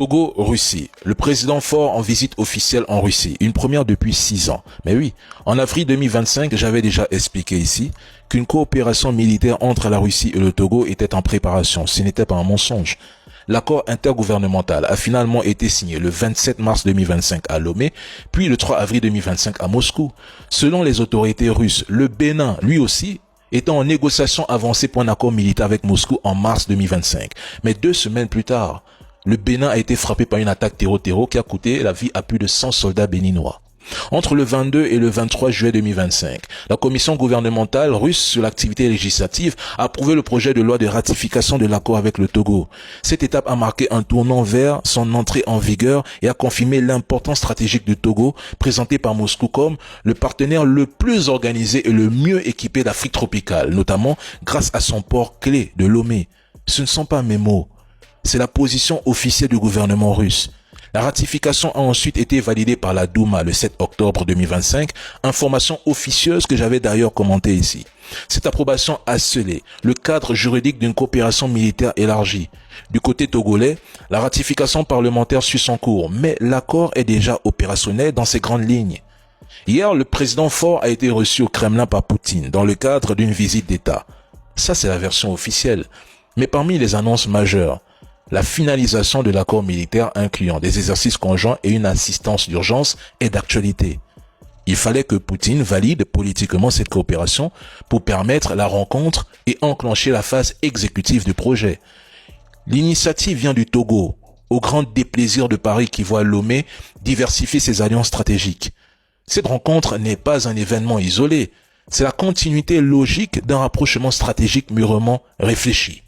Togo, Russie. Le président Faure en visite officielle en Russie. Une première depuis 6 ans. Mais oui, en avril 2025, j'avais déjà expliqué ici qu'une coopération militaire entre la Russie et le Togo était en préparation. Ce n'était pas un mensonge. L'accord intergouvernemental a finalement été signé le 27 mars 2025 à Lomé, puis le 3 avril 2025 à Moscou. Selon les autorités russes, le Bénin, lui aussi, était en négociation avancée pour un accord militaire avec Moscou en mars 2025. Mais 2 semaines plus tard, le Bénin a été frappé par une attaque terreau qui a coûté la vie à plus de 100 soldats béninois. Entre le 22 et le 23 juillet 2025, la commission gouvernementale russe sur l'activité législative a approuvé le projet de loi de ratification de l'accord avec le Togo. Cette étape a marqué un tournant vers son entrée en vigueur et a confirmé l'importance stratégique du Togo, présenté par Moscou comme le partenaire le plus organisé et le mieux équipé d'Afrique tropicale, notamment grâce à son port clé de Lomé. Ce ne sont pas mes mots. C'est la position officielle du gouvernement russe. La ratification a ensuite été validée par la Douma le 7 octobre 2025, information officieuse que j'avais d'ailleurs commentée ici. Cette approbation a scellé le cadre juridique d'une coopération militaire élargie. Du côté togolais, la ratification parlementaire suit son cours, mais l'accord est déjà opérationnel dans ses grandes lignes. Hier, le président Faure a été reçu au Kremlin par Poutine dans le cadre d'une visite d'État. Ça, c'est la version officielle. Mais parmi les annonces majeures, la finalisation de l'accord militaire incluant des exercices conjoints et une assistance d'urgence est d'actualité. Il fallait que Poutine valide politiquement cette coopération pour permettre la rencontre et enclencher la phase exécutive du projet. L'initiative vient du Togo, au grand déplaisir de Paris qui voit Lomé diversifier ses alliances stratégiques. Cette rencontre n'est pas un événement isolé, c'est la continuité logique d'un rapprochement stratégique mûrement réfléchi.